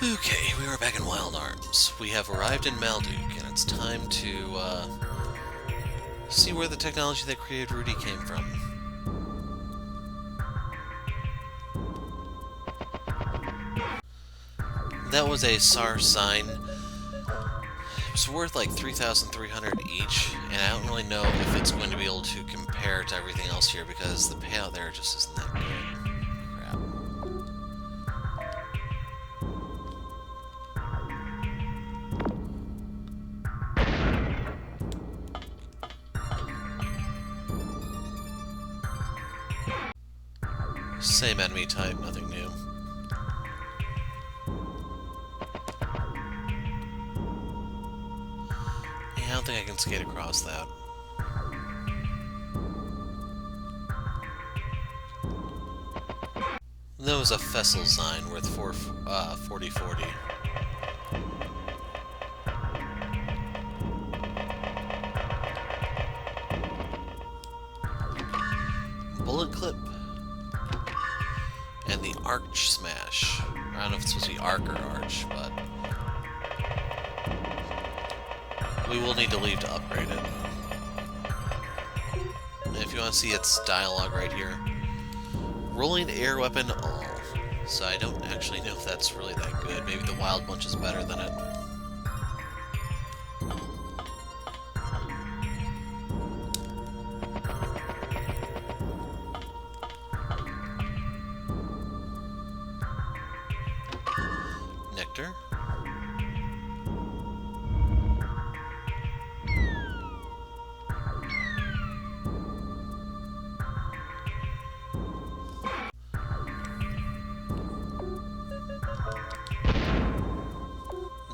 Okay, we are back in Wild Arms. We have arrived in Malduke, and it's time to see where the technology that created Rudy came from. That was a SAR sign. It was worth like 3,300 each, and I don't really know if it's going to be able to compare to everything else here because the payout there just isn't that good. Crap. Same enemy type, nothing new. Yeah, I don't think I can skate across that. That was a Fessel sign worth 4040. Bullet clip. And the Arch Smash. I don't know if it's supposed to be Arc or Arch, but we will need to leave to upgrade it. And if you want to see its dialogue right here, rolling air weapon all. So I don't actually know if that's really that good. Maybe the Wild Bunch is better than it. Nectar.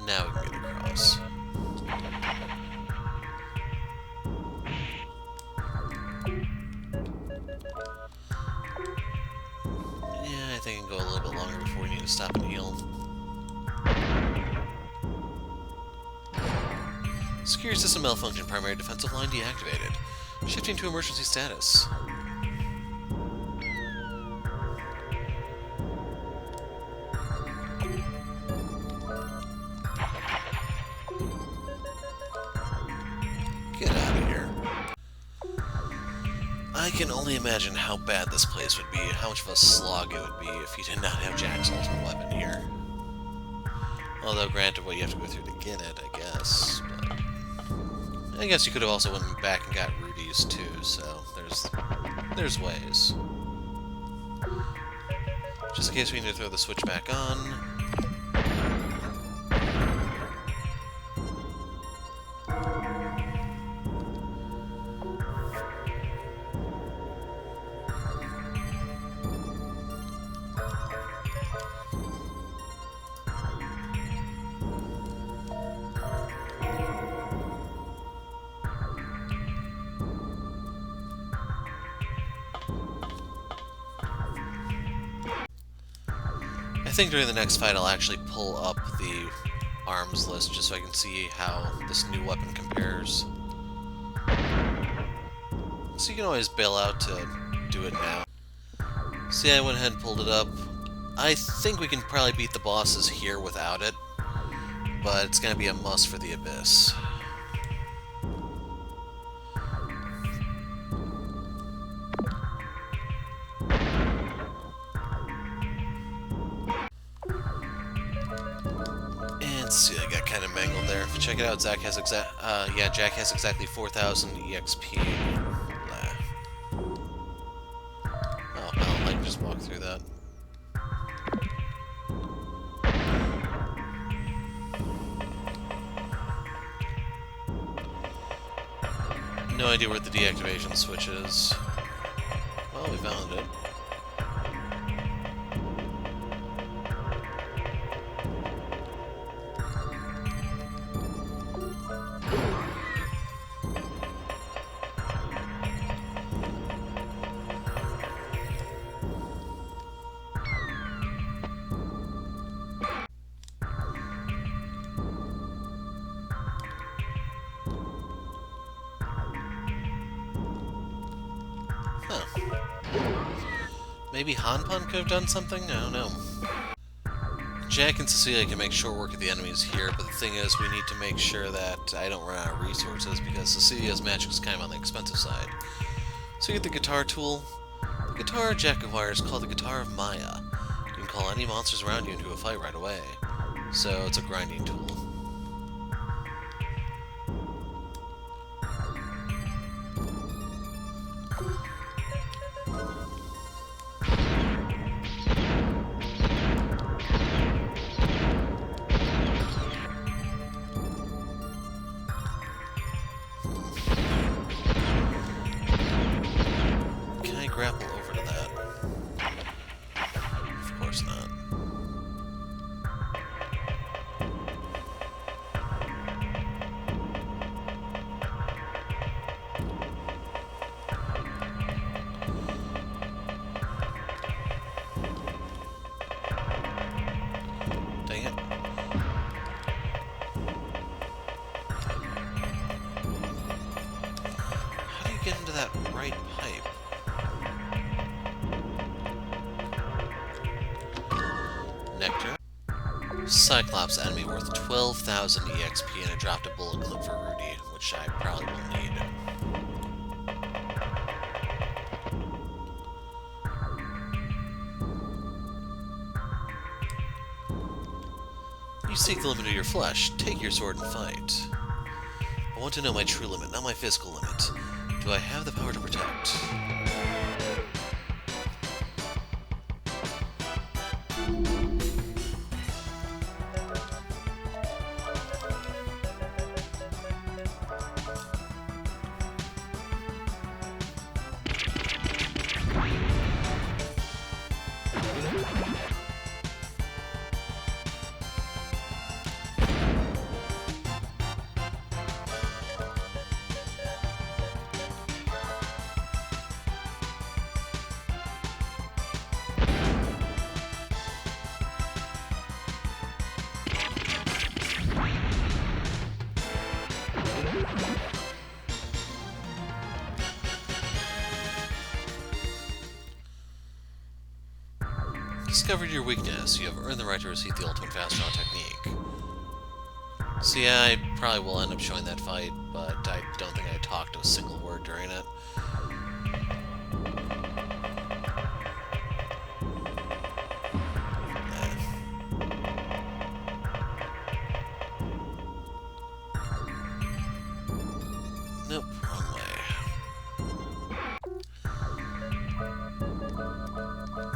Now we can get across. Yeah, I think I can go a little bit longer before we need to stop and heal. Security system malfunction, primary defensive line deactivated. Shifting to emergency status. Get out of here. I can only imagine how bad this place would be, how much of a slog it would be if you did not have Jack's ultimate weapon here. Although, granted, what you have to go through to get it, I guess. But I guess you could have also went back and got Rudy's too, so there's ways. Just in case we need to throw the switch back on. I think during the next fight I'll actually pull up the arms list just so I can see how this new weapon compares. So you can always bail out to do it now. See, I went ahead and pulled it up. I think we can probably beat the bosses here without it, but it's going to be a must for the Abyss. See, I got kind of mangled there. If you check it out, Jack has exactly 4,000 EXP. Oh, well, I can just walk through that. No idea where the deactivation switch is. Well, we found it. Maybe Hanpan could have done something? I don't know. Jack and Cecilia can make short work of the enemies here, but the thing is, we need to make sure that I don't run out of resources, because Cecilia's magic is kind of on the expensive side. So you get the guitar tool. The guitar Jack acquires is called the Guitar of Maya. You can call any monsters around you into a fight right away. So it's a grinding tool. Grapple over to that. Of course not. Dang it. How do you get into that right pipe? Nectar. Cyclops enemy worth 12,000 EXP, and I dropped a bullet clip for Rudy, which I probably will need. You seek the limit of your flesh. Take your sword and fight. I want to know my true limit, not my physical limit. Do I have the power to protect? Discovered your weakness. You have earned the right to receive the ultimate fast draw technique. So yeah, I probably will end up showing that fight, but I don't think I talked a single word during it. Nope, wrong way.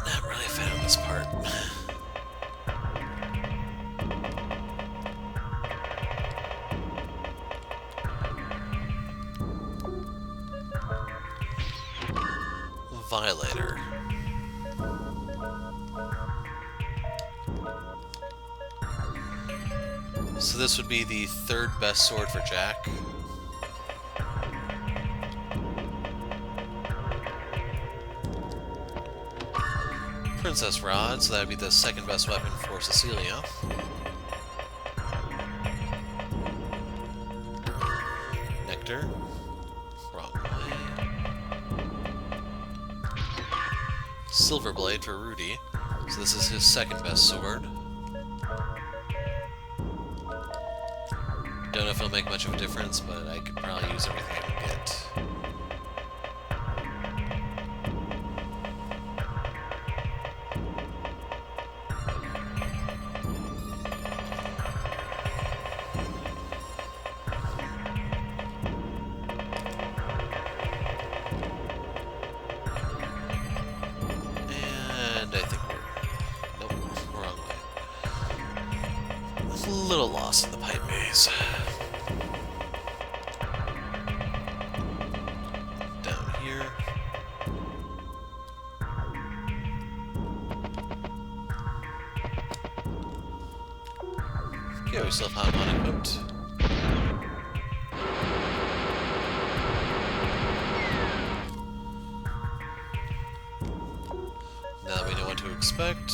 Not really a fan of this part. Violator. So this would be the third best sword for Jack. Princess Rod, so that would be the second best weapon for Cecilia. Nectar. Wrong way. Silver Blade for Rudy. So this is his second best sword. Don't know if it'll make much of a difference, but I could probably use everything I can get. A little lost in the pipe maze. Down here. Okay, we still have Hot equipped. Now that we know what to expect.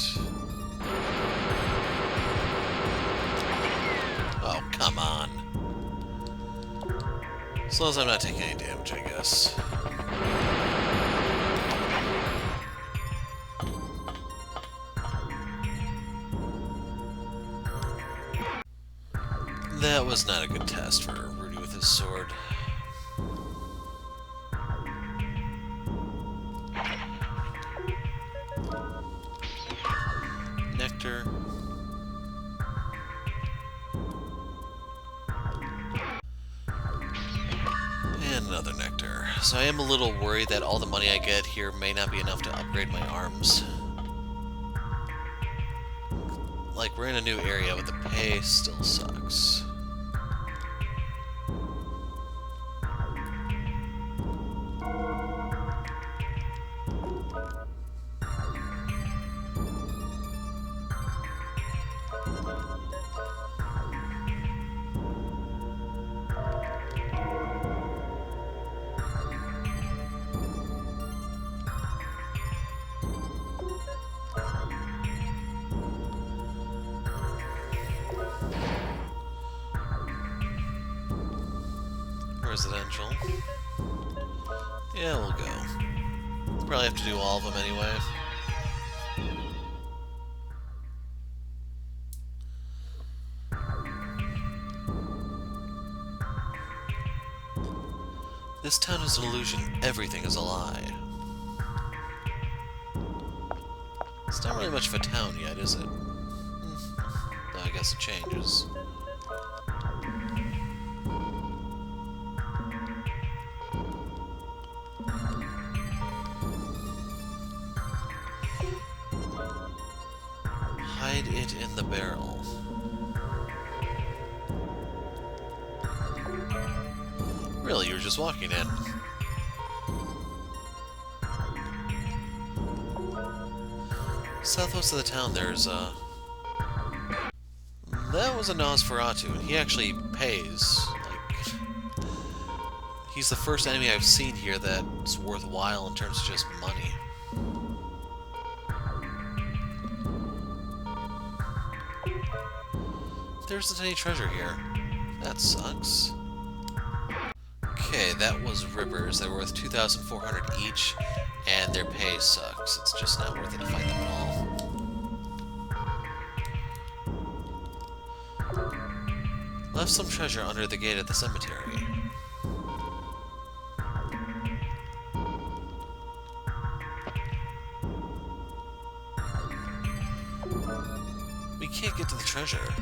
Oh, come on. As long as I'm not taking any damage, I guess. That was not a good test for Rudy with his sword. Nectar. And another nectar. So I am a little worried that all the money I get here may not be enough to upgrade my arms. Like, we're in a new area, but the pay still sucks. Residential. Yeah, we'll go. Probably have to do all of them anyway. This town is an illusion. Everything is a lie. It's not really much of a town yet, is it? I guess it changes. Hide it in the barrel. Really, you were just walking in. Southwest of the town, there's a... That was a Nosferatu, and he actually pays. Like, he's the first enemy I've seen here that's worthwhile in terms of just money. There isn't any treasure here. That sucks. Okay, that was Rippers. They're worth 2,400 each, and their pay sucks. It's just not worth it to fight them at all. Left some treasure under the gate at the cemetery. We can't get to the treasure.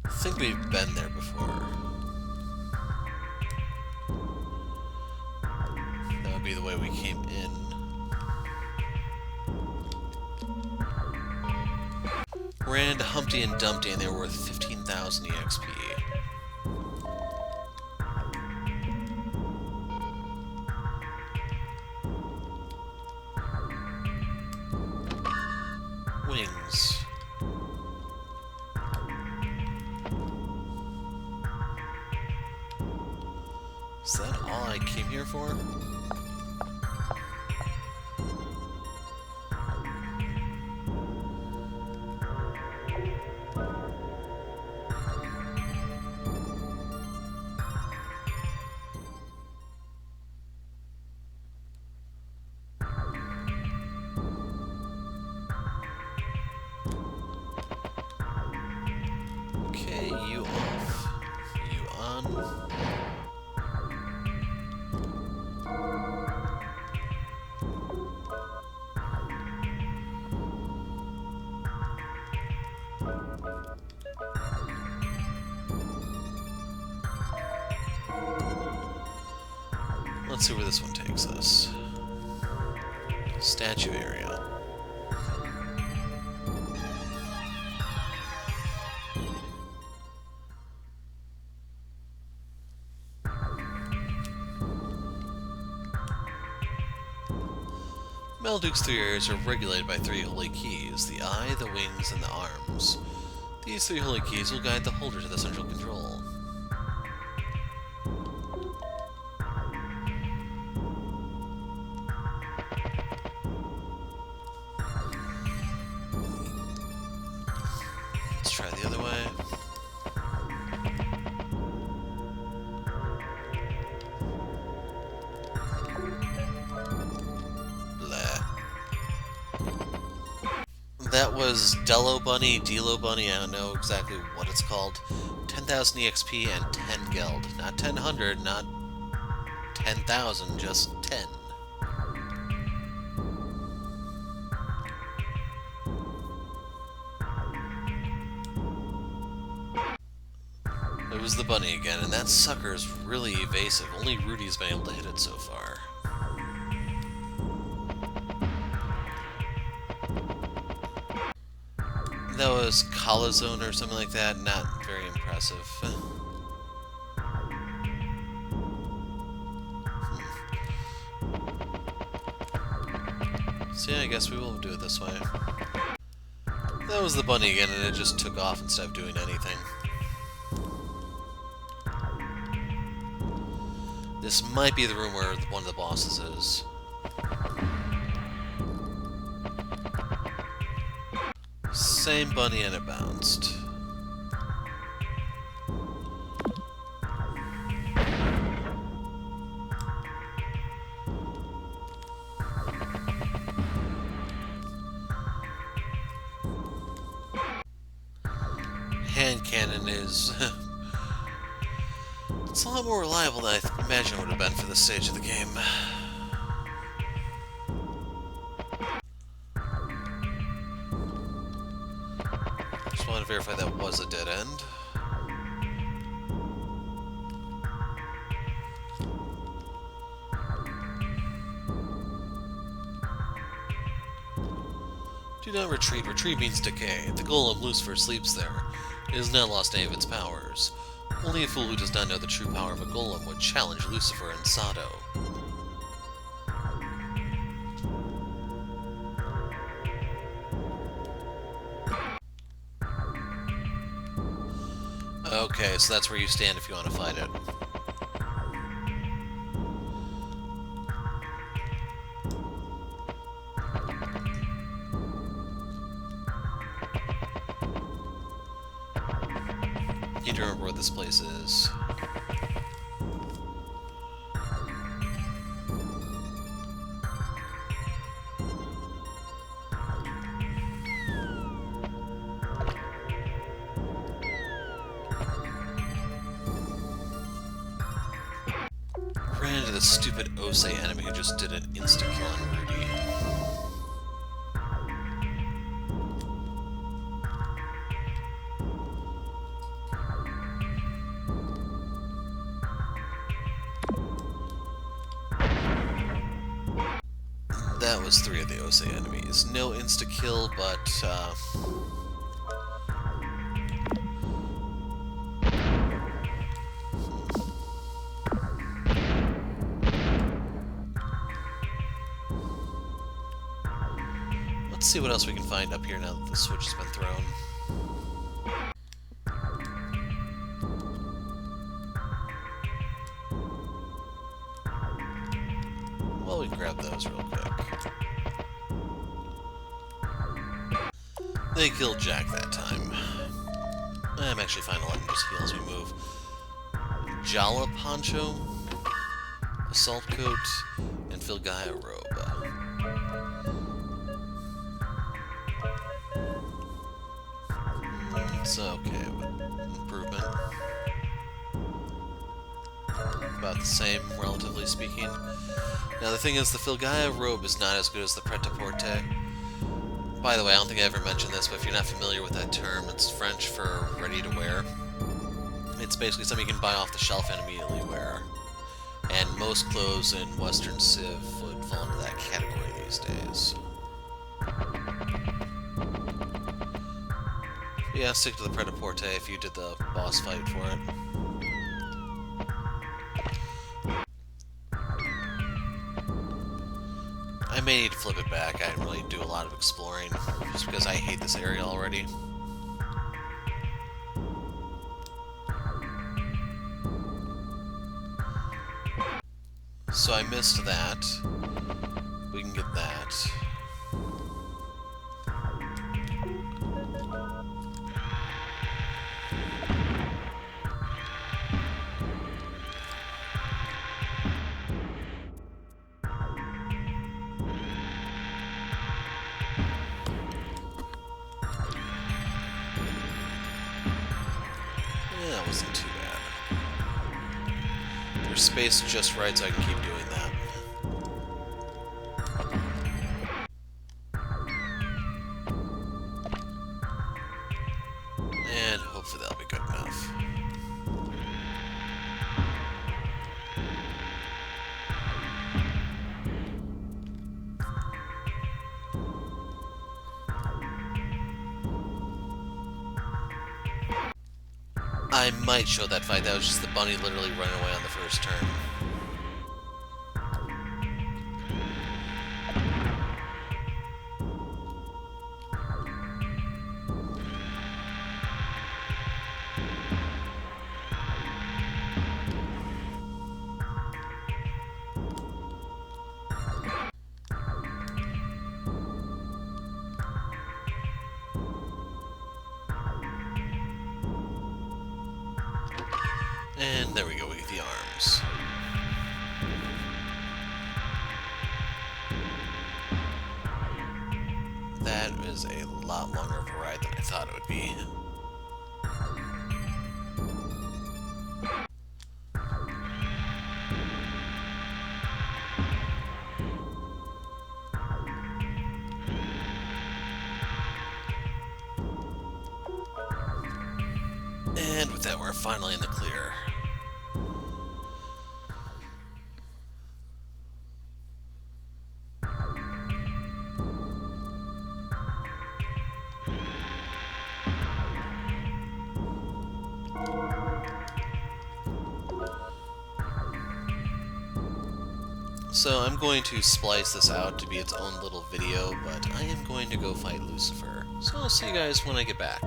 I think we've been there before. That would be the way we came in. Ran into Humpty and Dumpty and they were worth 15,000 EXP. Wings. Is that all I came here for? Okay, you off. You on. Let's see where this one takes us. Statue area. Malduke's three areas are regulated by three holy keys: the eye, the wings, and the arms. These three holy keys will guide the holder to the central control. Let's try the other way. That was Delo Bunny, Delo Bunny, I don't know exactly what it's called. 10,000 EXP and 10 Geld. Not 1000, not 10,000, just 10. It was the bunny again, and that sucker is really evasive. Only Rudy's been able to hit it so far. That was Colazone or something like that. Not very impressive. So yeah, I guess we will do it this way. That was the bunny again, and it just took off instead of doing anything. This might be the room where one of the bosses is. Same bunny and it bounced. Hand cannon is... it's a lot more reliable than I imagine it would have been for this stage of the game. Just wanted to verify that was a dead end. Do not retreat. Retreat means decay. The golem, Lucifer, sleeps there. It has not lost any of its powers. Only a fool who does not know the true power of a golem would challenge Lucifer and Sado. Okay, so that's where you stand if you want to fight it. Need to remember what this place is. Ran into the stupid Osei enemy who just did an insta-kill on Rudy. That was 3 of the Osei enemies. No insta-kill, but, let's see what else we can find up here now that the switch has been thrown. Well, we can grab those real quick. They killed Jack that time. I'm actually fine to let him just heal as we move. Jala Poncho, Assault Coat, and Filgaia Robe. It's okay, but improvement. About the same, relatively speaking. Now the thing is, the Filgaia Robe is not as good as the Pret-a-Porter. By the way, I don't think I ever mentioned this, but if you're not familiar with that term, it's French for ready to wear. It's basically something you can buy off the shelf and immediately wear. And most clothes in Western Civ would fall into that category these days. Yeah, stick to the Pret-a-Porter if you did the boss fight for it. I may need to flip it back. I didn't really do a lot of exploring, just because I hate this area already. So I missed that. We can get that. that wasn't too bad. There's space just right so I can keep doing that. And hopefully that'll be good enough. I might show that fight. That was just the bunny literally running away on the first turn. And there we go, we get the arms. That is a lot longer of a ride than I thought it would be. And with that, we're finally in the clear. So I'm going to splice this out to be its own little video, but I am going to go fight Lucifer. So I'll see you guys when I get back.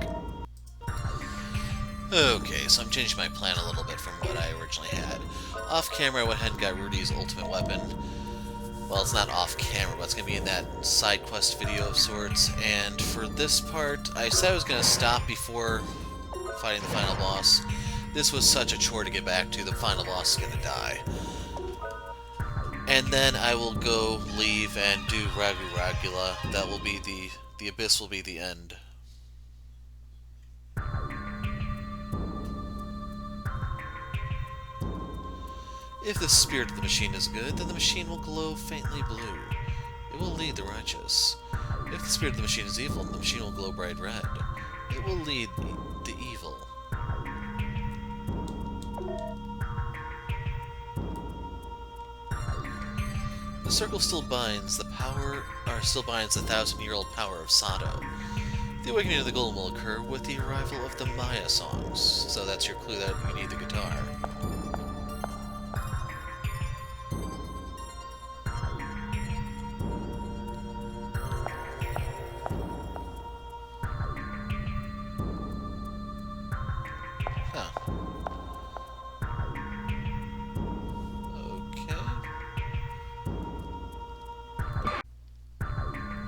Okay, so I'm changing my plan a little bit from what I originally had. Off camera, I went ahead and got Rudy's ultimate weapon. Well, it's not off camera, but it's going to be in that side quest video of sorts. And for this part, I said I was going to stop before fighting the final boss. This was such a chore to get back to. The final boss is going to die. And then I will go leave and do Ragu Ragula. That will be the Abyss will be the end. If the spirit of the machine is good, then the machine will glow faintly blue. It will lead the righteous. If the spirit of the machine is evil, then the machine will glow bright red. It will lead the evil. The circle still binds the 1,000-year-old power of Sado. The awakening of the golem will occur with the arrival of the Maya songs. So that's your clue that you need the guitar.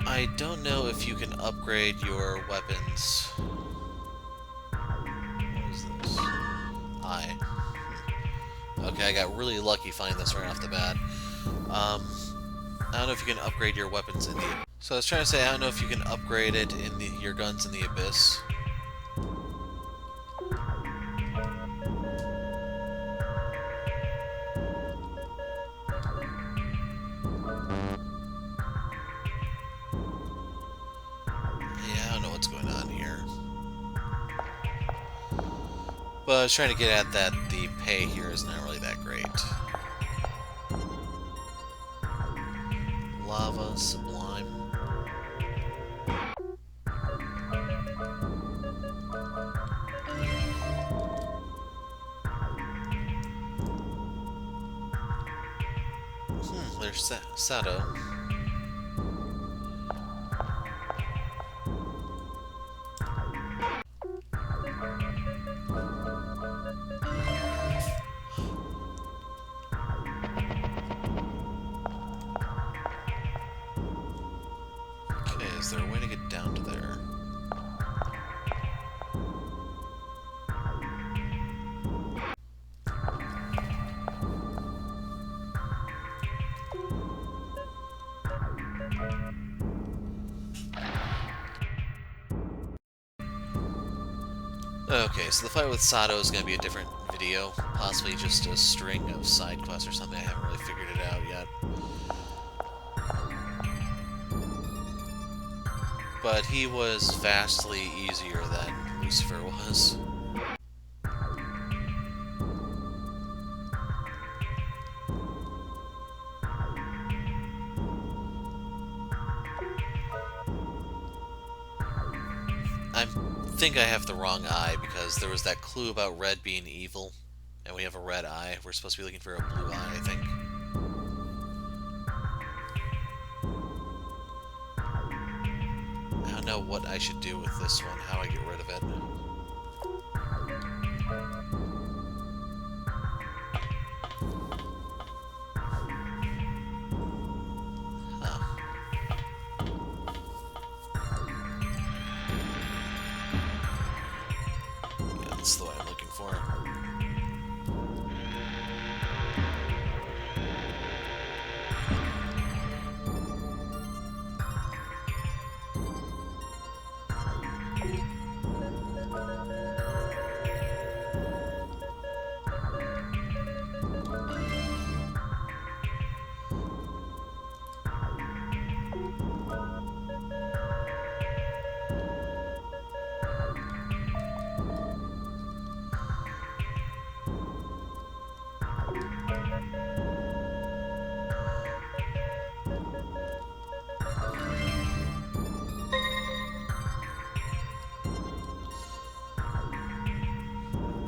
I don't know if you can upgrade your weapons. What is this? Okay, I got really lucky finding this right off the bat. I don't know if you can upgrade your weapons in the... So I was trying to say, I don't know if you can upgrade it in your guns in the Abyss. But I was trying to get at that the pay here is not really that great. Lava, Sublime. There's Sado. Is there a way to get down to there? Okay, so the fight with Sato is going to be a different video, possibly just a string of side quests or something. I haven't really figured it out yet. But he was vastly easier than Lucifer was. I think I have the wrong eye because there was that clue about red being evil, and we have a red eye. We're supposed to be looking for a blue eye, I think. I don't know what I should do with this one, how I get rid of it. Huh. Yeah, that's the way I'm looking for it.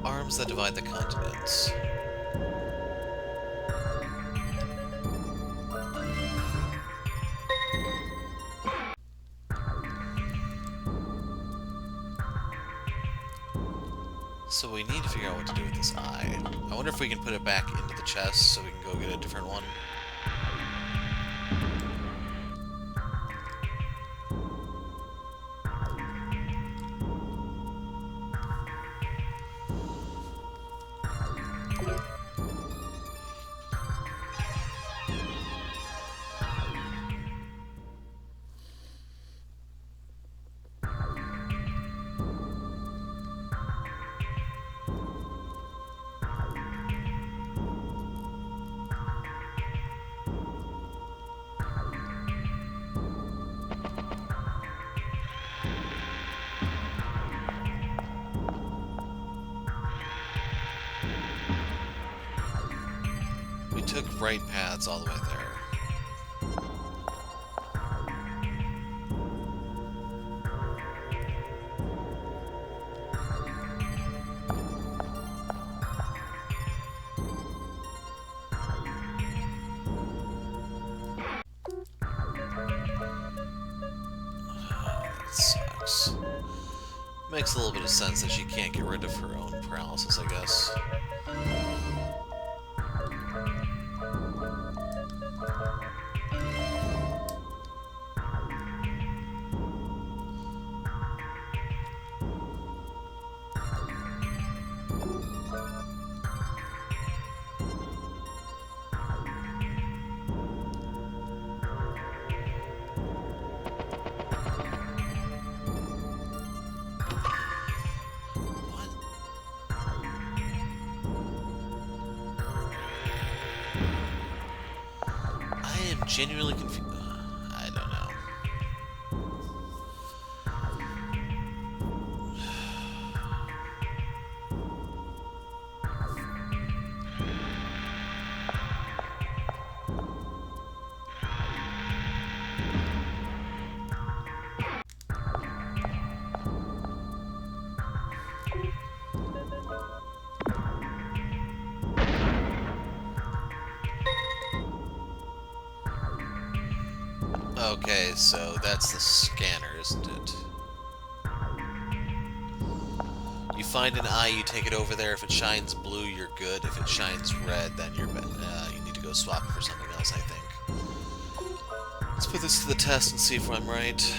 Arms that divide the continents. So we need to figure out what to do with this eye. I wonder if we can put it back into the chest so we can go get a different one. We took right paths all the way there. That sucks. Makes a little bit of sense that she can't get rid of her own paralysis, I guess. Genuinely confused. I don't know. Okay, so that's the scanner, isn't it? You find an eye, you take it over there. If it shines blue, you're good. If it shines red, then you need to go swap it for something else, I think. Let's put this to the test and see if I'm right.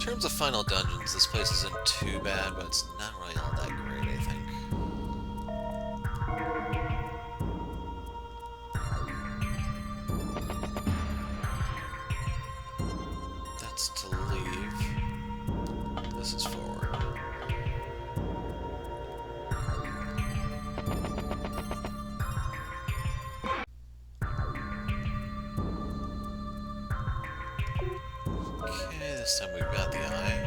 terms of final dungeons, this place isn't too bad, but it's not really all that great, I think. That's to leave. This is forward. Okay, this time we've got the eye.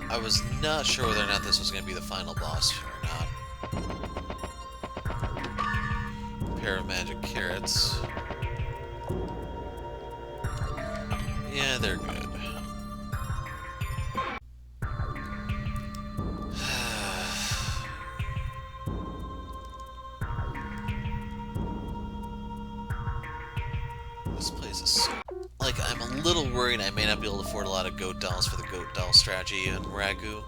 I was not sure whether or not this was going to be the final boss or not. Pair of magic carrots. Yeah, they're good. This place is so... Like, I'm a little worried I may not be able to afford a lot of goat dolls for the goat doll strategy in Ragu.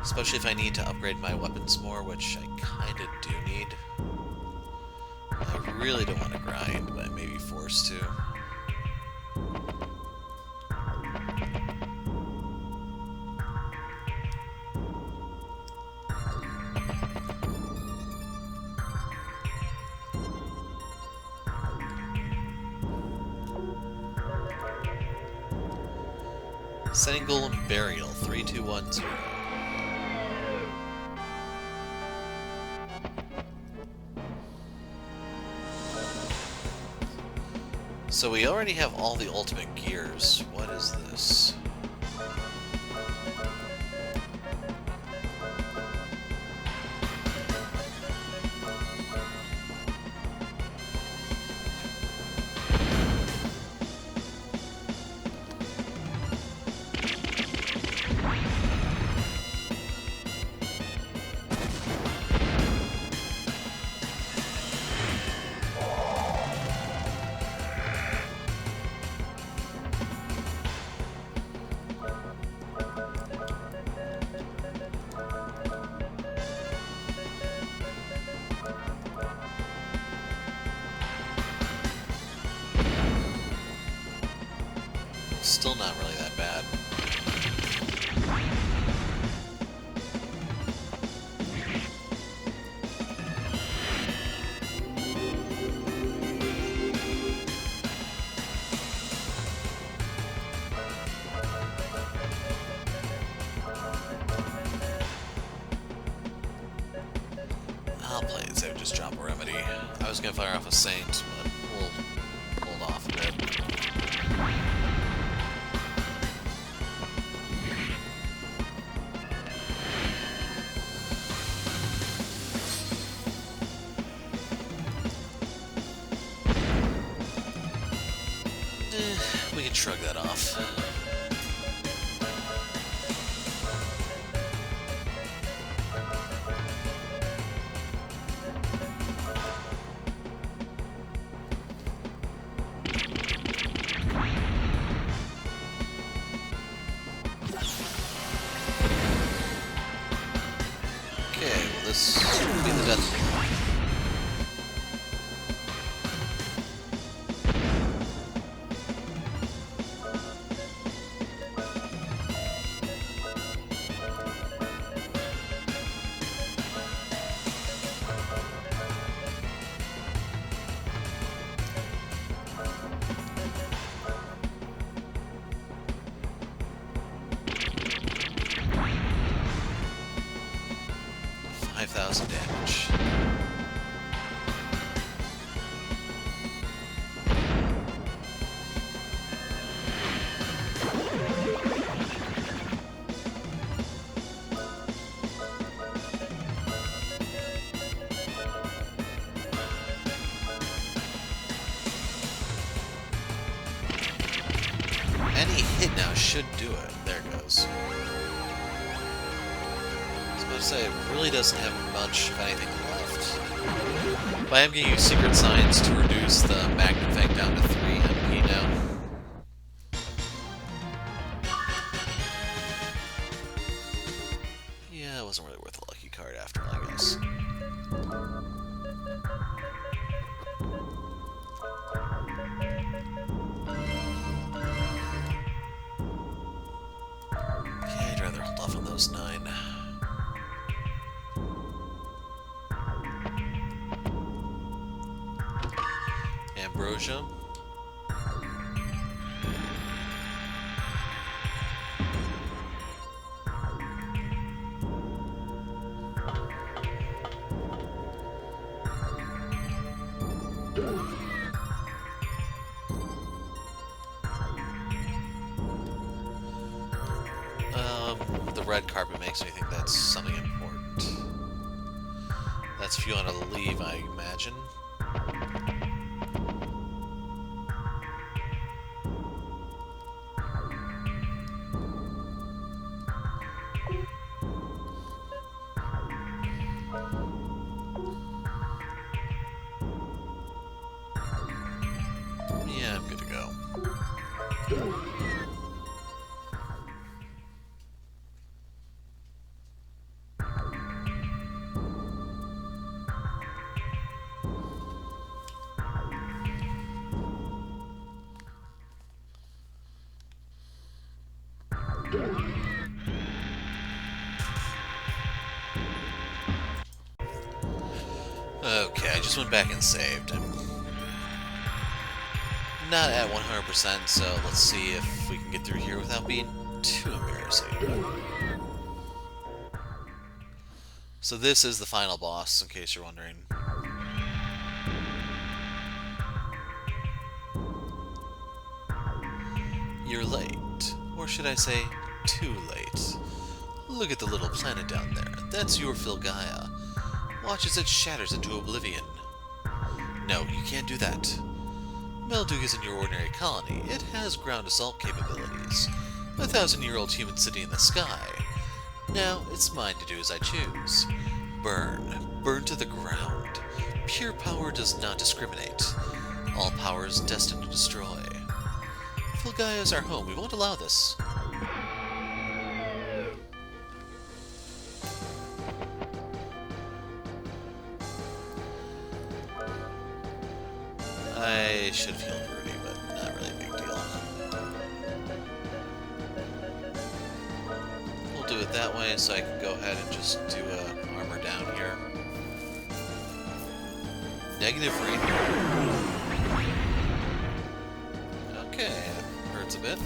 Especially if I need to upgrade my weapons more, which I kinda do need. I really don't want to grind, but I may be forced to. Setting Golem Burial, 3210. So we already have all the ultimate gears. What is this? Still not really that bad. I'll play it, so just drop a remedy. I was gonna fire off a Saint, but we'll hold off a bit. We can shrug that off. Okay, well this will be the death. Damage. Any hit now should do it. There it goes. I was about to say, it really doesn't have much of anything left. But I am going to use Secret Science to reduce the Magnum Effect down to 3 MP now. Yeah, I'd rather hold off on those 9. Ambrosia. The red carpet makes me think that's something important. That's if you want to leave, I imagine. Yeah, I'm good to go. Okay, I just went back and saved. I'm not at 100%, so let's see if we can get through here without being too embarrassing. So this is the final boss, in case you're wondering. You're late. Or should I say, too late. Look at the little planet down there. That's your Filgaia. Watch as it shatters into oblivion. No, you can't do that. Malduke isn't your ordinary colony. It has ground assault capabilities. A 1,000-year-old human city in the sky. Now, it's mine to do as I choose. Burn. Burn to the ground. Pure power does not discriminate. All power is destined to destroy. Filgaia is our home. We won't allow this. I should feel Rudy, but not really a big deal. We'll do it that way so I can go ahead and just do a armor down here. Negative rating. Okay, hurts a bit.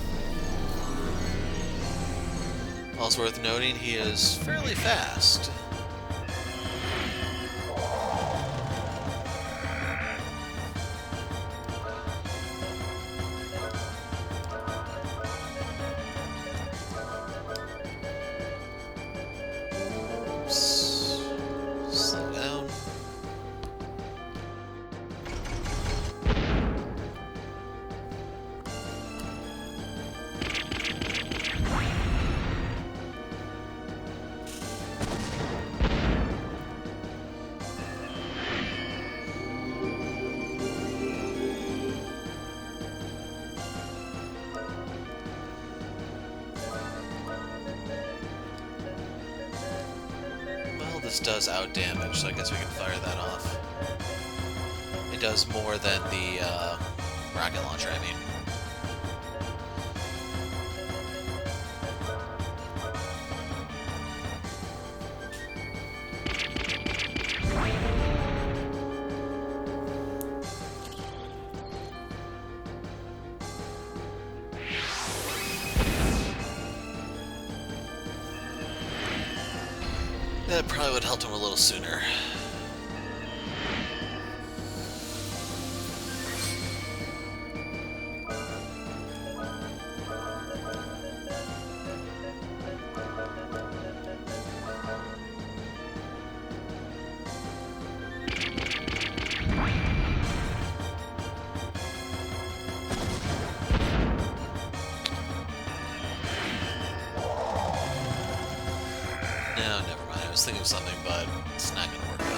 Also worth noting, he is fairly fast. Slow down. This does out damage, so I guess we can fire that off. It does more than the rocket launcher, I mean. That probably would have helped him a little sooner. No, never mind. I was thinking of something, but it's not going to work out.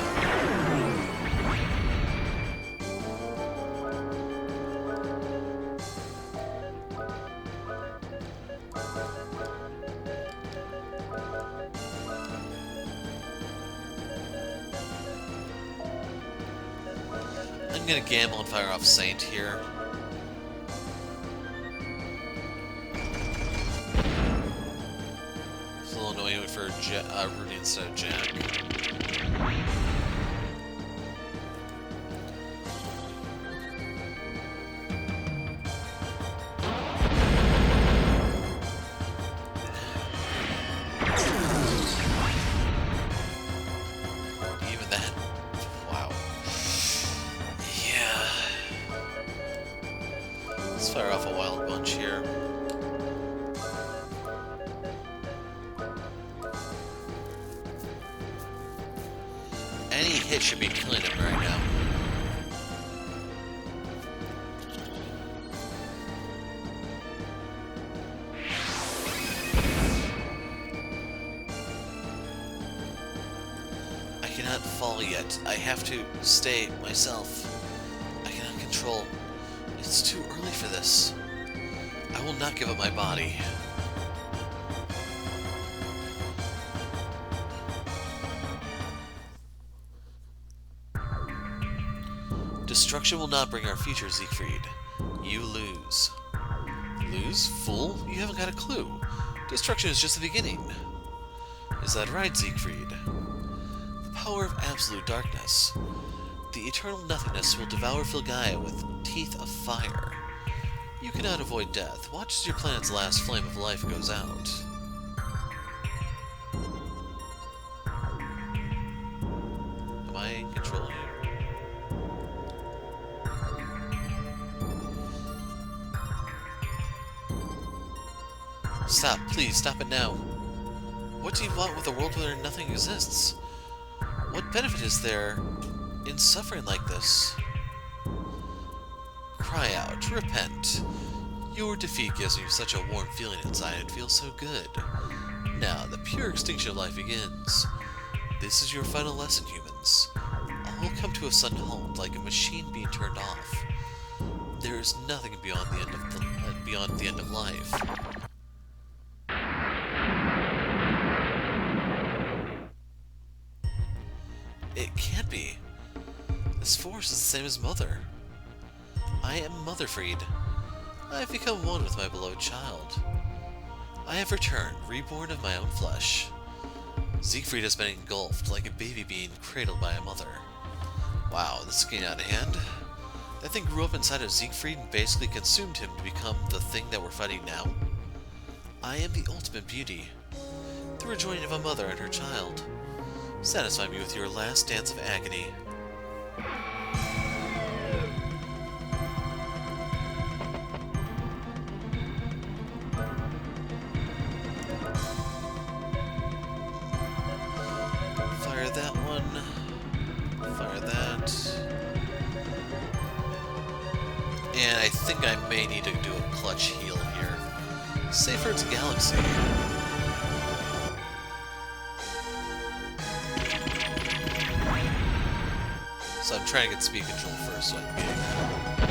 gonna gamble and fire off Saint here. It's a little annoying for Rudy instead of Jack. Even that. Wow. Yeah. Let's fire off a wild bunch here. Any hit should be killing him right now. I cannot fall yet. I have to stay myself. I cannot control. It's too early for this. I will not give up my body. Destruction will not bring our future, Siegfried. You lose. Lose? Fool? You haven't got a clue. Destruction is just the beginning. Is that right, Siegfried? The power of absolute darkness. The eternal nothingness will devour Filgaia with teeth of fire. You cannot avoid death. Watch as your planet's last flame of life goes out. Am I controlling you? Stop, please, stop it now. What do you want with a world where nothing exists? What benefit is there in suffering like this? Cry out, repent. Your defeat gives you such a warm feeling inside, it feels so good. Now, the pure extinction of life begins. This is your final lesson, humans. All will come to a sudden halt, like a machine being turned off. There is nothing beyond the end of life. It can't be. This force is the same as Mother. I am Motherfried. I have become one with my beloved child. I have returned, reborn of my own flesh. Siegfried has been engulfed like a baby being cradled by a mother. Wow, this is getting out of hand. That thing grew up inside of Siegfried and basically consumed him to become the thing that we're fighting now. I am the ultimate beauty. The rejoining of a mother and her child. Satisfy me with your last dance of agony. Fire that one. Fire that. And I think I may need to do a clutch heal here. Save for its galaxy. So I'm trying to get speed control first so I can get that.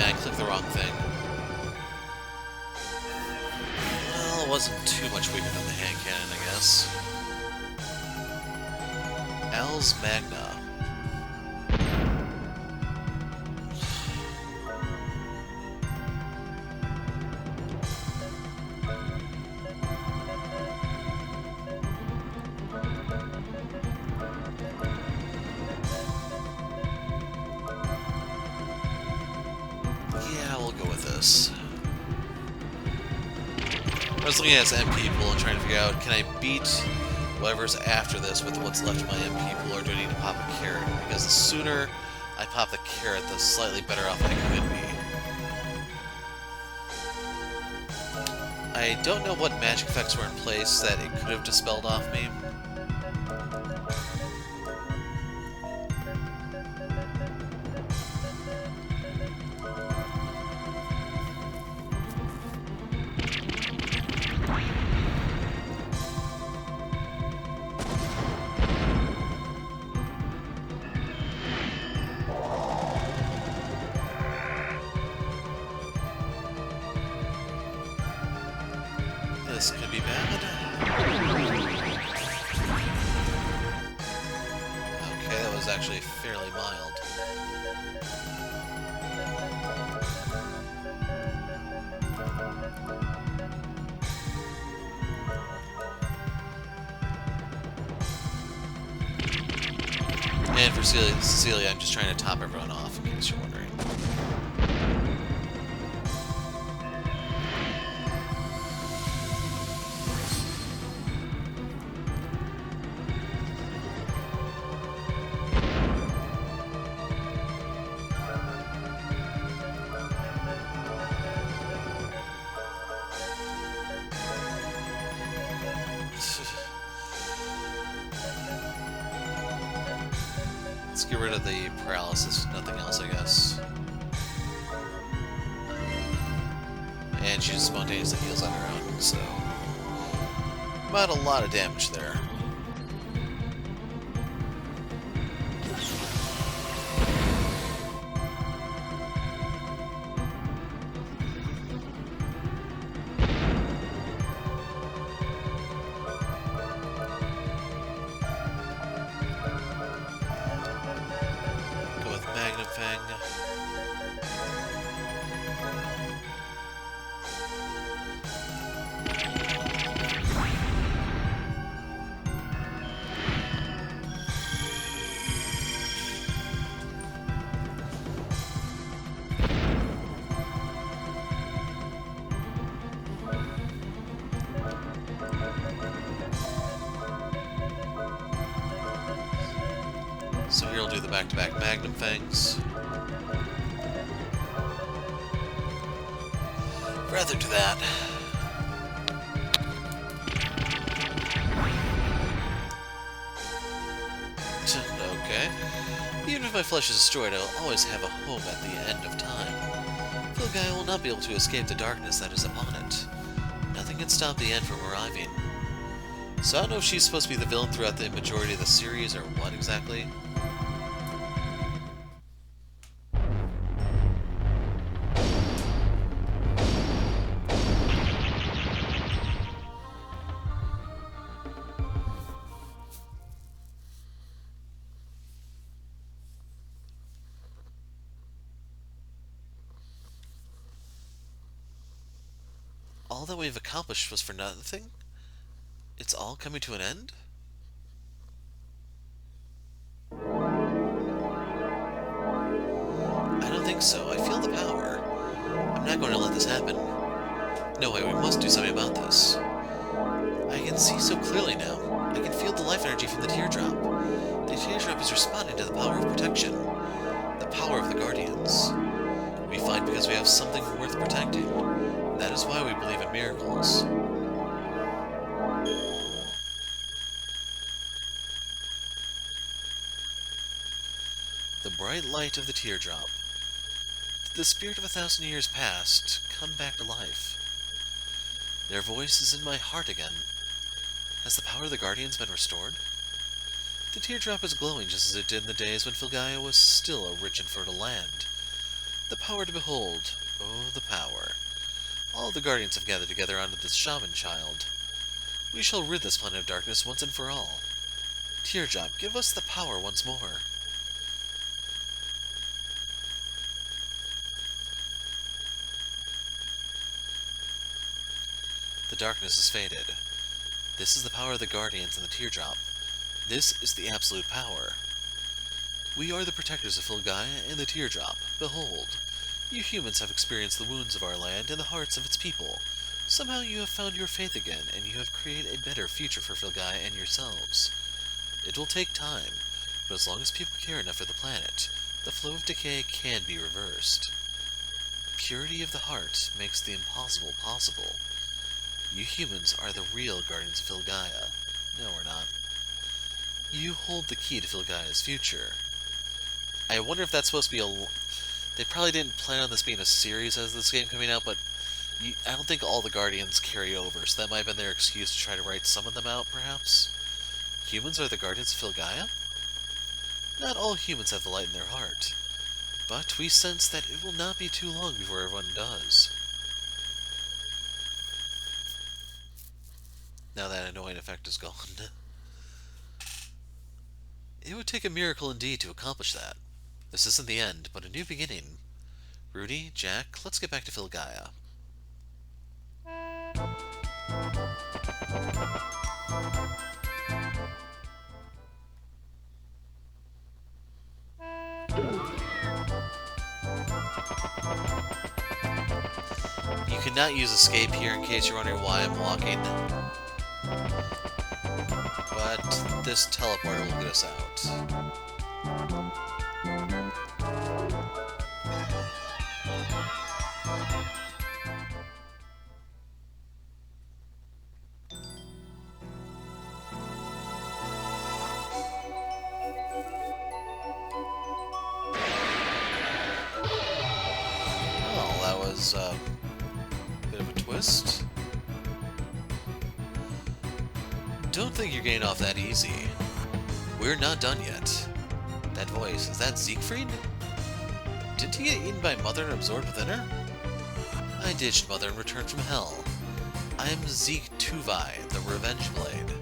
I clicked the wrong thing. Well, it wasn't too much weaker than the hand cannon, I guess. Al's Magna. Yeah, we'll go with this. I was looking at his MP pool and trying to figure out, can I beat whatever's after this with what's left of my MP pool, or do I need to pop a carrot? Because the sooner I pop the carrot, the slightly better off I could be. I don't know what magic effects were in place that it could have dispelled off me. bad. Okay, that was actually fairly mild. And for Cecilia, I'm just trying to top everyone off, in case you're wondering. Let's get rid of the paralysis, nothing else, I guess. And she just spontaneously heals on her own, so... About a lot of damage there. Go with Magnum Fang. So here we'll do the back-to-back Magnum Fangs. Rather do that. Okay. Even if my flesh is destroyed, I'll always have a home at the end of time. Filgaia will not be able to escape the darkness that is upon it. Nothing can stop the end from arriving. So I don't know if she's supposed to be the villain throughout the majority of the series or what exactly. All that we've accomplished was for nothing? It's all coming to an end? I don't think so. I feel the power. I'm not going to let this happen. No way, we must do something about this. I can see so clearly now. I can feel the life energy from the teardrop. The teardrop is responding to the power of protection. The power of the Guardians. We fight because we have something worth protecting. That is why we believe in miracles. The bright light of the teardrop. Did the spirit of 1,000 years past come back to life? Their voice is in my heart again. Has the power of the Guardians been restored? The teardrop is glowing just as it did in the days when Filgaia was still a rich and fertile land. The power to behold. Oh, the power. All the Guardians have gathered together under this shaman child. We shall rid this planet of darkness once and for all. Teardrop, give us the power once more. The darkness has faded. This is the power of the Guardians and the teardrop. This is the absolute power. We are the protectors of Filgaia and the teardrop. Behold, you humans have experienced the wounds of our land and the hearts of its people. Somehow you have found your faith again, and you have created a better future for Filgaia and yourselves. It will take time, but as long as people care enough for the planet, the flow of decay can be reversed. Purity of the heart makes the impossible possible. You humans are the real guardians of Filgaia. No, we're not. You hold the key to Filgaia's future. I wonder if that's supposed to be a... They probably didn't plan on this being a series as this game coming out, but I don't think all the Guardians carry over, so that might have been their excuse to try to write some of them out, perhaps? Humans are the Guardians of Filgaia? Not all humans have the light in their heart, but we sense that it will not be too long before everyone does. Now that annoying effect is gone. It would take a miracle indeed to accomplish that. This isn't the end, but a new beginning. Rudy, Jack, let's get back to Filgaia. You cannot use escape here in case you're wondering why I'm walking. But this teleporter will get us out. Oh, that was a bit of a twist. Don't think you're getting off that easy. We're not done yet. That voice, is that Siegfried? Didn't he get eaten by Mother and absorbed within her? I ditched Mother and returned from hell. I am Zeke Tuvai, the Revenge Blade.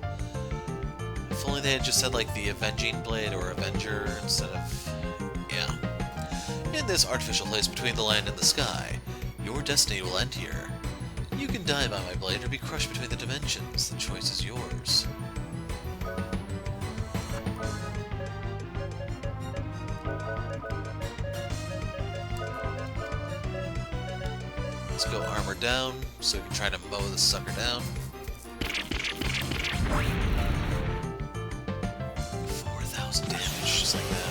If only they had just said, like, the Avenging Blade or Avenger instead of... yeah. In this artificial place between the land and the sky, your destiny will end here. You can die by my blade or be crushed between the dimensions. The choice is yours. Let's go armor down, so we can try to mow this sucker down. 4,000 damage, just like that.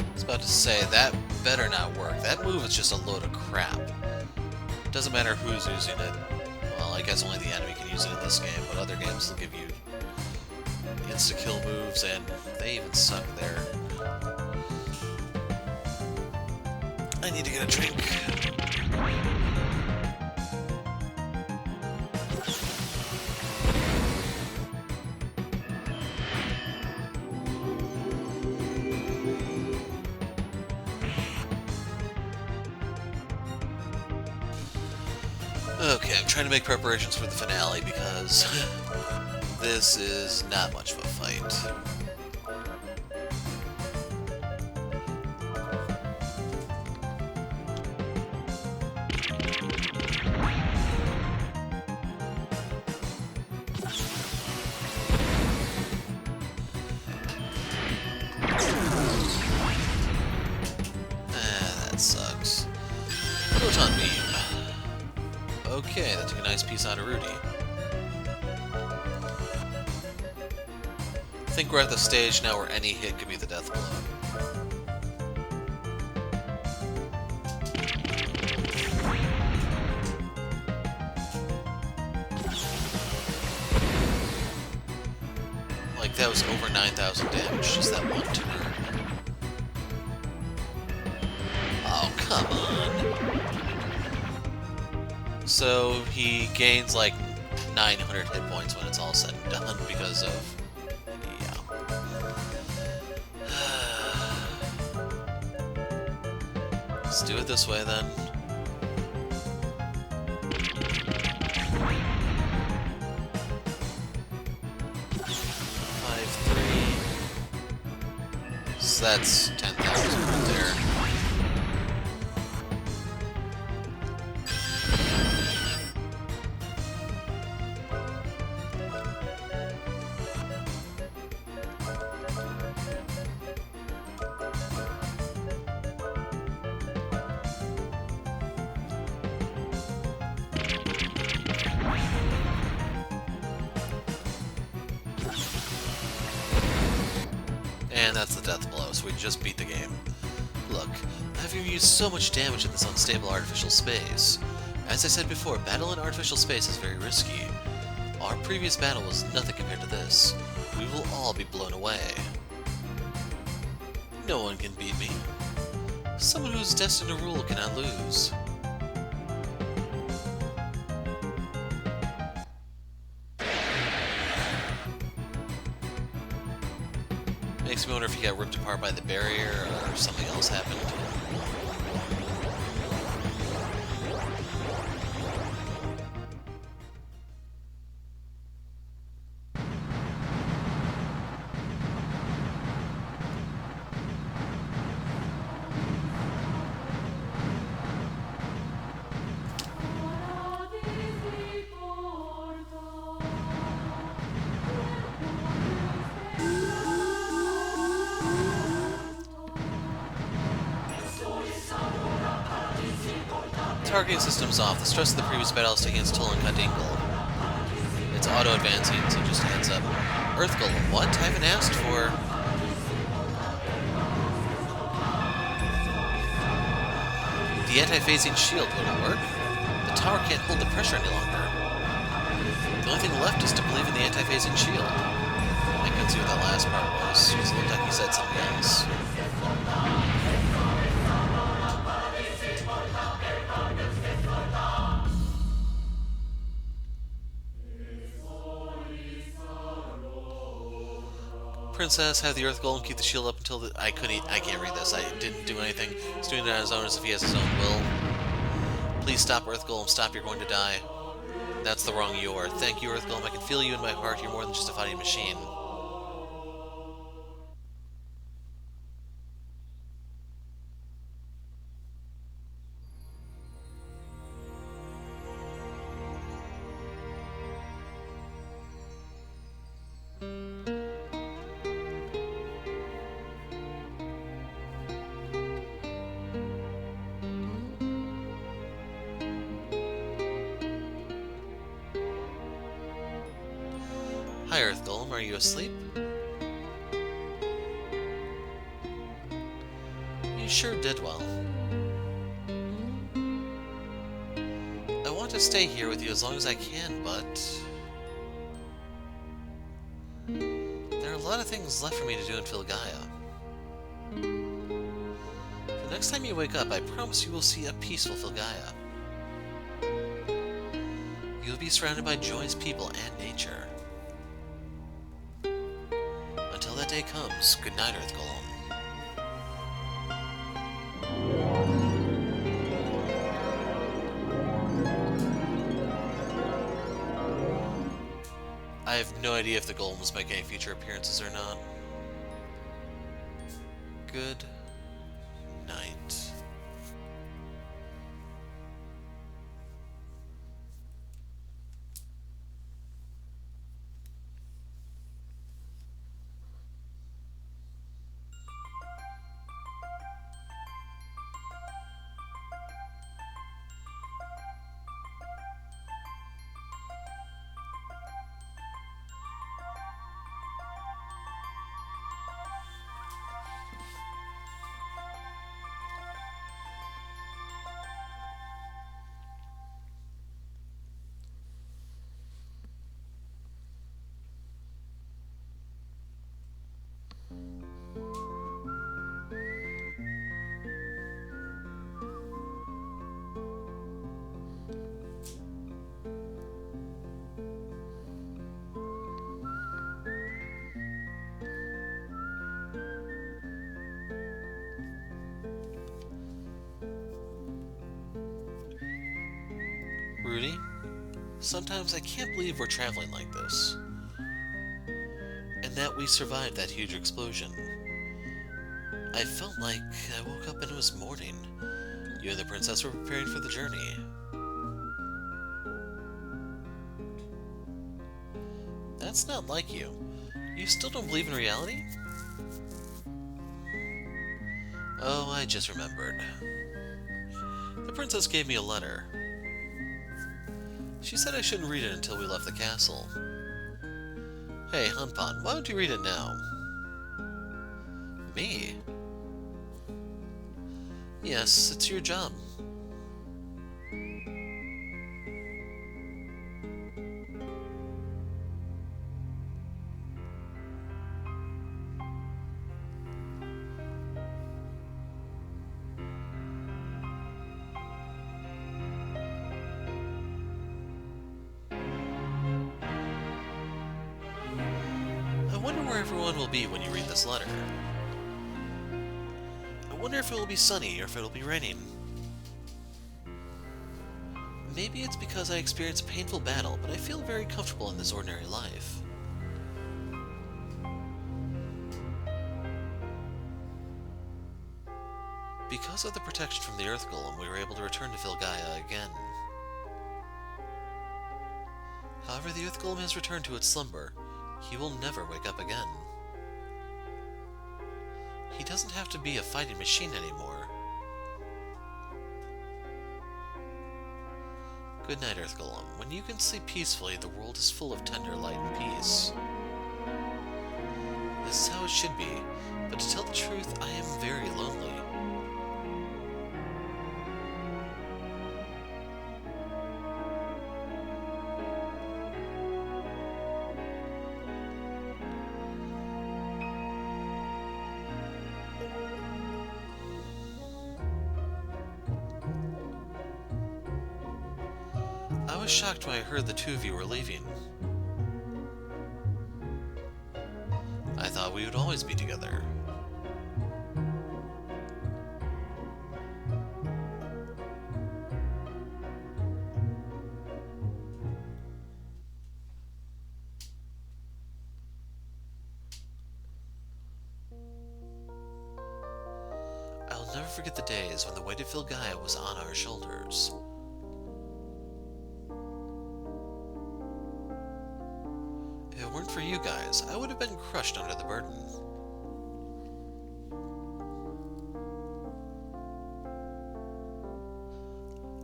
I was about to say, that better not work. That move is just a load of crap. Doesn't matter who's using it. Well, I guess only the enemy can use it in this game, but other games will give you insta-kill moves, and they even suck there. I need to get a drink. Okay, I'm trying to make preparations for the finale because this is not much of a fight. That sucks. Proton beam. Okay, that took a nice piece out of Rudy. I think we're at the stage now where any hit could be the death blow. Like, that was over 9,000 damage, just that one turn. Oh, come on. So he gains like 900 hit points when it's all said and done because of... yeah. Let's do it this way then. So that's 10,000 right there. And that's the death blow, so we just beat the game. Look, I've used so much damage in this unstable artificial space. As I said before, battle in artificial space is very risky. Our previous battle was nothing compared to this. We will all be blown away. No one can beat me. Someone who's destined to rule cannot lose. Makes me wonder if he got ripped apart by the barrier or something else happened. Targeting system's off. The stress of the previous battle is taking its toll on Kadingle. It's auto-advancing, so just a heads up. Earth Golem, what? I haven't asked for... The anti-phasing shield, will it work? The tower can't hold the pressure any longer. The only thing left is to believe in the anti-phasing shield. I couldn't see what that last part was, because it looked like he said something else. Princess, have the Earth Golem keep the shield up until the... I can't read this. I didn't do anything. He's doing it on his own as if he has his own will. Please stop, Earth Golem. Stop, you're going to die. That's the wrong you are. Thank you, Earth Golem. I can feel you in my heart. You're more than just a fighting machine. Hi, Earth Golem. Are you asleep? You sure did well. I want to stay here with you as long as I can, but... there are a lot of things left for me to do in Filgaia. The next time you wake up, I promise you will see a peaceful Filgaia. You will be surrounded by joyous people and nature. Until that day comes, good night, Earth Golem. I have no idea if the Golems make any future appearances or not. Good night. Rudy, sometimes I can't believe we're traveling like this. And that we survived that huge explosion. I felt like I woke up and it was morning. You and the princess were preparing for the journey. That's not like you. You still don't believe in reality? Oh, I just remembered. The princess gave me a letter. She said I shouldn't read it until we left the castle. Hey, Hanpan, why don't you read it now? Me? Yes, it's your job. wonder where everyone will be when you read this letter. I wonder if it will be sunny or if it will be raining. Maybe it's because I experienced a painful battle, but I feel very comfortable in this ordinary life. Because of the protection from the Earth Golem, we were able to return to Vilgaia again. However, the Earth Golem has returned to its slumber. He will never wake up again. He doesn't have to be a fighting machine anymore. Good night, Earth Golem. When you can sleep peacefully, the world is full of tender light and peace. This is how it should be, but to tell the truth, I am very lonely. I was shocked when I heard the two of you were leaving. I thought we would always be together. I'll never forget the days when the weight of Vilgaia was on our shoulders. If it weren't for you guys, I would have been crushed under the burden.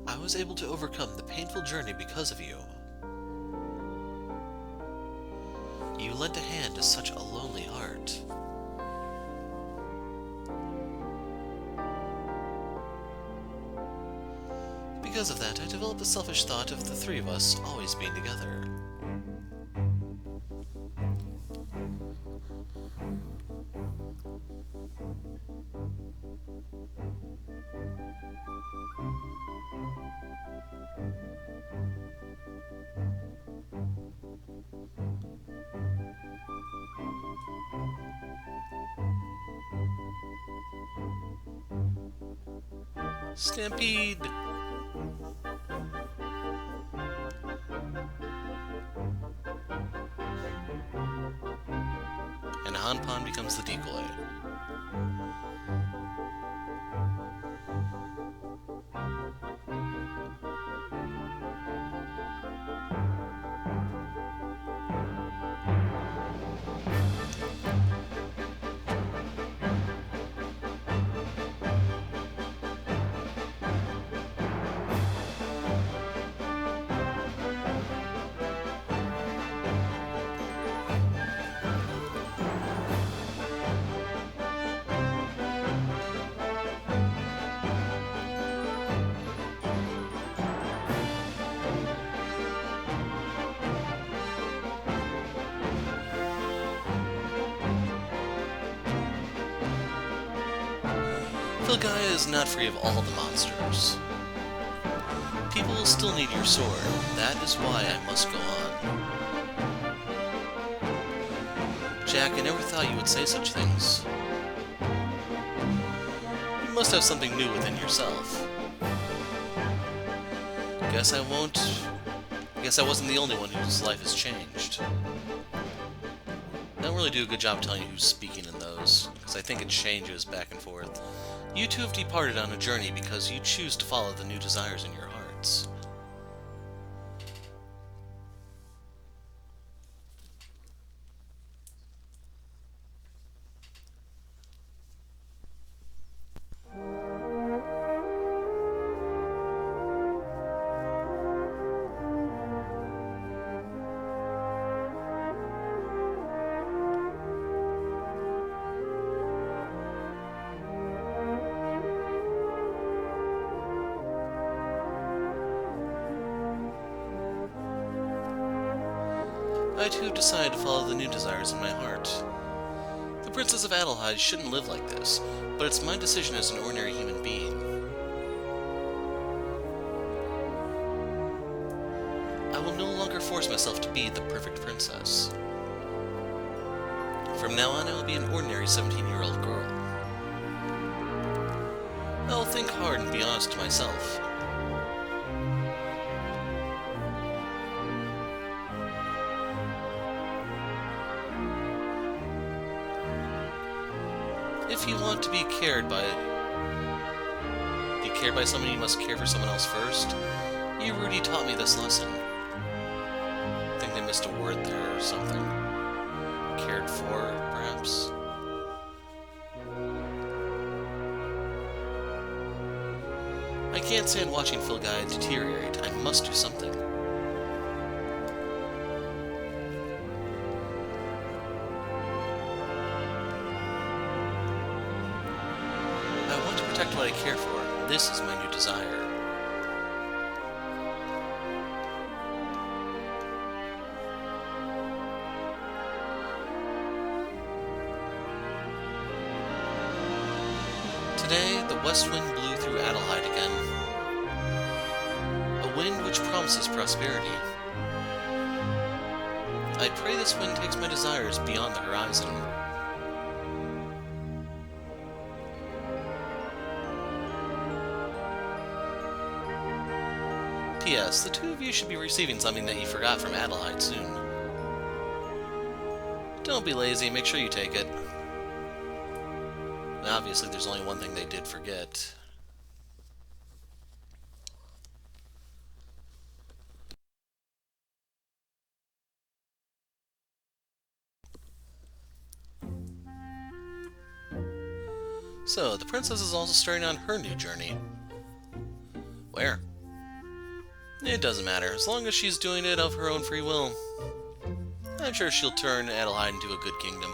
I was able to overcome the painful journey because of you. You lent a hand to such a lonely heart. Because of that, I developed the selfish thought of the three of us always being together. Stampede! And Hanpan becomes the decoy. Vilgaia is not free of all the monsters. People will still need your sword. That is why I must go on. Jack, I never thought you would say such things. You must have something new within yourself. Guess I wasn't the only one whose life has changed. I don't really do a good job telling you who's speaking in those, because I think it changes back and forth. You two have departed on a journey because you choose to follow the new desires in your hearts. I too have decided to follow the new desires in my heart. The Princess of Adelheid shouldn't live like this, but it's my decision as an ordinary human being. I will no longer force myself to be the perfect princess. From now on, I will be an ordinary 17-year-old girl. I will think hard and be honest to myself. If you want to be cared by someone, you must care for someone else first. You, Rudy, taught me this lesson. I think they missed a word there or something. Cared for, perhaps? I can't stand watching Phil Guy deteriorate. I must do something. I want to protect what I care for. This is my new desire. Today, the west wind blew through Adelheid again. A wind which promises prosperity. I pray this wind takes my desires beyond the horizon. P.S. The two of you should be receiving something that you forgot from Adelheid soon. Don't be lazy, make sure you take it. And obviously, there's only one thing they did forget. So, the princess is also starting on her new journey. Where? It doesn't matter, as long as she's doing it of her own free will. I'm sure she'll turn Adelheid into a good kingdom.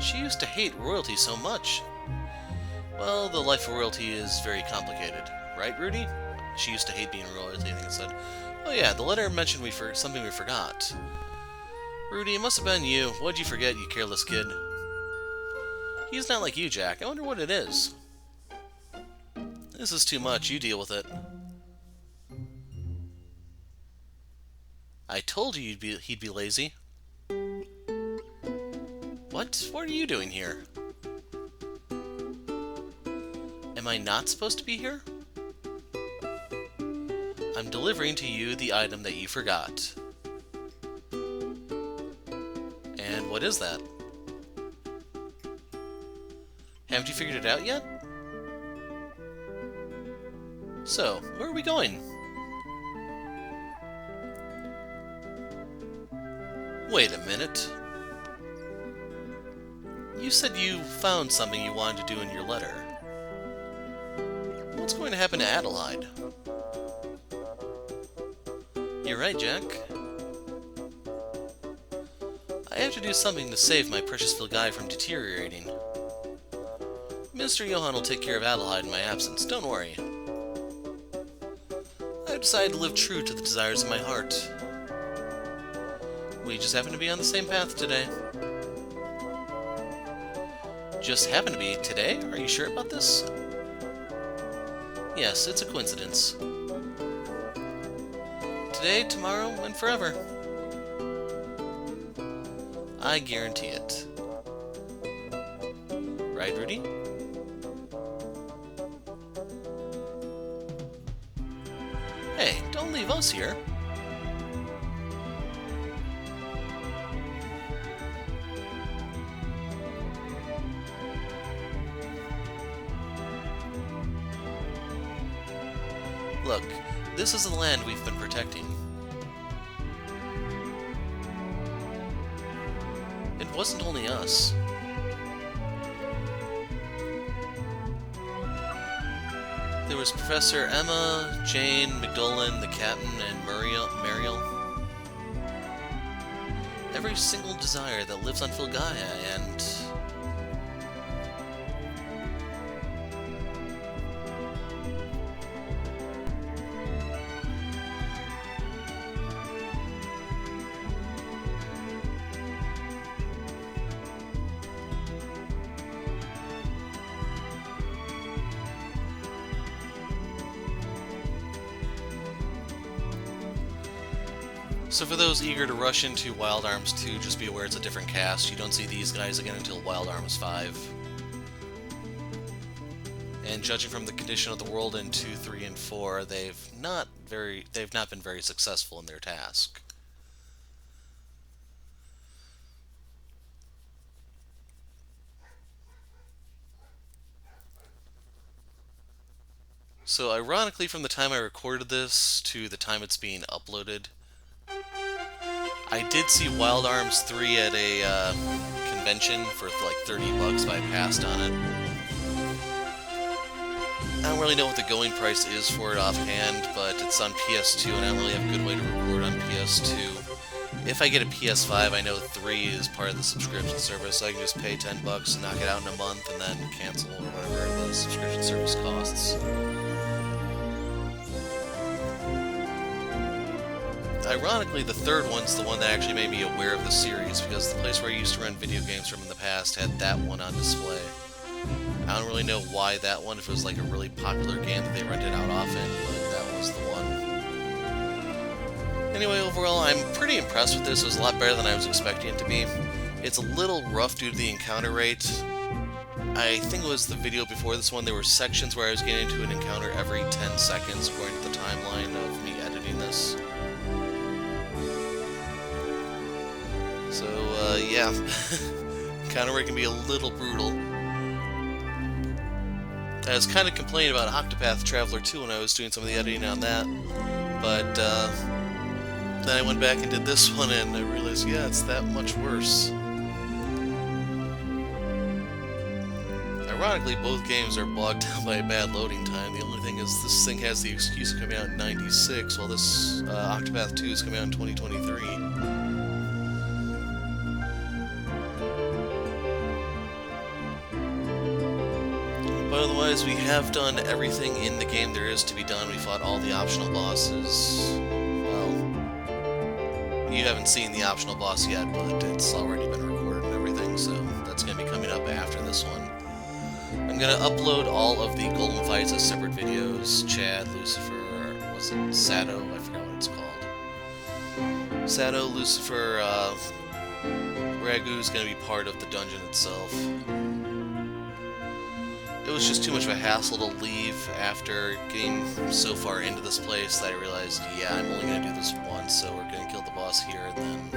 She used to hate royalty so much. Well, the life of royalty is very complicated. Right, Rudy? She used to hate being royalty, I think it said. Oh yeah, the letter mentioned something we forgot. Rudy, it must have been you. What'd you forget, you careless kid? He's not like you, Jack. I wonder what it is. This is too much. You deal with it. I told you he'd be lazy. What? What are you doing here? Am I not supposed to be here? I'm delivering to you the item that you forgot. And what is that? Haven't you figured it out yet? So, where are we going? Wait a minute. You said you found something you wanted to do in your letter. What's going to happen to Adelheid? You're right, Jack. I have to do something to save my precious Philgai from deteriorating. Mr. Johann will take care of Adelheid in my absence, don't worry. I've decided to live true to the desires of my heart. We just happen to be on the same path today. Just happen to be today? Are you sure about this? Yes, it's a coincidence. Today, tomorrow, and forever. I guarantee it. Right, Rudy? Hey, don't leave us here. Look, this is the land we've been protecting. It wasn't only us. There was Professor Emma, Jane, McDolin, the captain, and Muriel. Every single desire that lives on Filgaia, and... So for those eager to rush into Wild Arms 2, just be aware it's a different cast. You don't see these guys again until Wild Arms 5. And judging from the condition of the world in 2, 3, and 4, they've not been very successful in their task. So ironically, from the time I recorded this to the time it's being uploaded, I did see Wild Arms 3 at a convention for like $30, but I passed on it. I don't really know what the going price is for it offhand, but it's on PS2, and I don't really have a good way to record on PS2. If I get a PS5, I know 3 is part of the subscription service, so I can just pay $10, knock it out in a month, and then cancel or whatever the subscription service costs. Ironically, the third one's the one that actually made me aware of the series, because the place where I used to rent video games from in the past had that one on display. I don't really know why that one, if it was like a really popular game that they rented out often, but that was the one. Anyway, overall, I'm pretty impressed with this. It was a lot better than I was expecting it to be. It's a little rough due to the encounter rate. I think it was the video before this one, there were sections where I was getting into an encounter every 10 seconds according to the timeline of me editing this. So, yeah. Encounter rate can be a little brutal. I was kind of complaining about Octopath Traveler 2 when I was doing some of the editing on that, but then I went back and did this one and I realized, yeah, it's that much worse. Ironically, both games are bogged down by a bad loading time. The only thing is this thing has the excuse of coming out in '96, while this Octopath 2 is coming out in 2023. But otherwise, we have done everything in the game there is to be done. We fought all the optional bosses. Well, you haven't seen the optional boss yet, but it's already been recorded and everything, so that's going to be coming up after this one. I'm going to upload all of the golden fights as separate videos. Chad, Lucifer, what's it? Sado, I forgot what it's called. Sado, Lucifer, Ragu's going to be part of the dungeon itself. It was just too much of a hassle to leave after getting so far into this place that I realized, yeah, I'm only going to do this once, so we're going to kill the boss here, and then...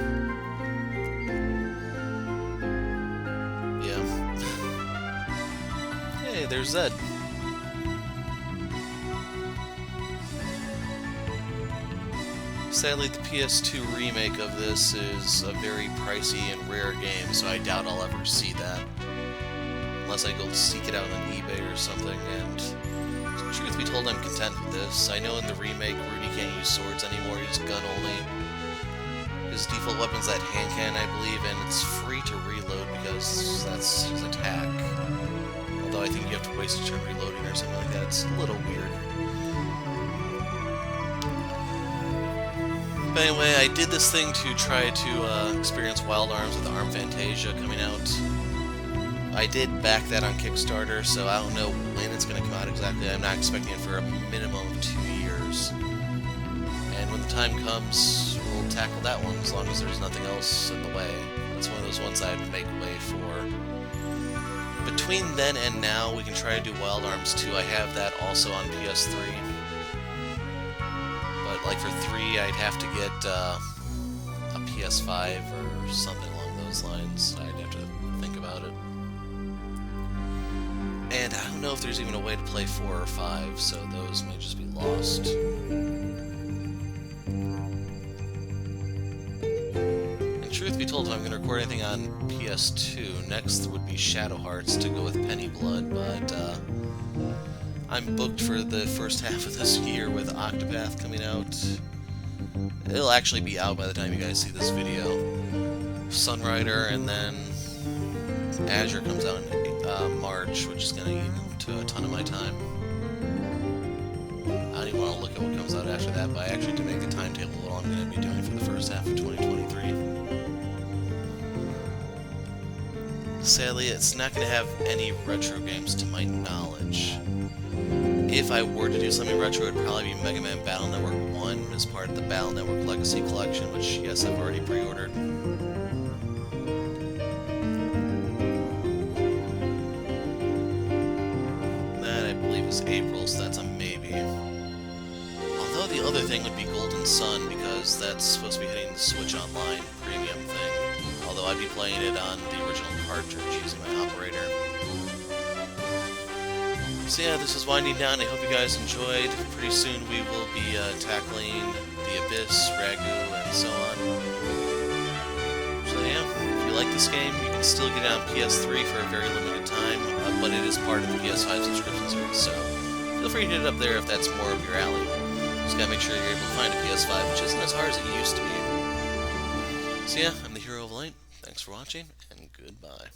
yeah. Hey, there's Zed. Sadly, the PS2 remake of this is a very pricey and rare game, so I doubt I'll ever see that. Unless I go seek it out on eBay or something, and truth be told, I'm content with this. I know in the remake, Rudy can't use swords anymore, he's gun only. His default weapon's that hand cannon, I believe, and it's free to reload because that's his attack. Although I think you have to waste a turn reloading or something like that, it's a little weird. But anyway, I did this thing to try to experience Wild Arms with Arm Fantasia coming out. I did back that on Kickstarter, so I don't know when it's going to come out exactly. I'm not expecting it for a minimum of 2 years. And when the time comes, we'll tackle that one, as long as there's nothing else in the way. That's one of those ones I'd make way for. Between then and now, we can try to do Wild Arms 2. I have that also on PS3. But, like, for 3, I'd have to get a PS5 or something along those lines. I'd have to think about it. And I don't know if there's even a way to play 4 or 5, so those may just be lost. And truth be told, if I'm going to record anything on PS2, next would be Shadow Hearts to go with Penny Blood, but I'm booked for the first half of this year with Octopath coming out. It'll actually be out by the time you guys see this video. Sunrider, and then Azure comes out in March, which is going to eat into a ton of my time. I don't even want to look at what comes out after that, but I actually to make a timetable of what I'm going to be doing for the first half of 2023. Sadly, it's not going to have any retro games to my knowledge. If I were to do something retro, it would probably be Mega Man Battle Network 1 as part of the Battle Network Legacy Collection, which, yes, I've already pre-ordered. That, I believe, is April, so that's a maybe. Although the other thing would be Golden Sun, because that's supposed to be hitting the Switch Online premium thing. Although I'd be playing it on the original cartridge using my operator. So yeah, this is winding down. I hope you guys enjoyed. Pretty soon we will be tackling the Abyss, Ragu, and so on. So yeah, if you like this game, you can still get it on PS3 for a very limited time, but it is part of the PS5 subscription service, so feel free to hit it up there if that's more up your alley. Just gotta make sure you're able to find a PS5, which isn't as hard as it used to be. So yeah, I'm the Hero of Light. Thanks for watching, and goodbye.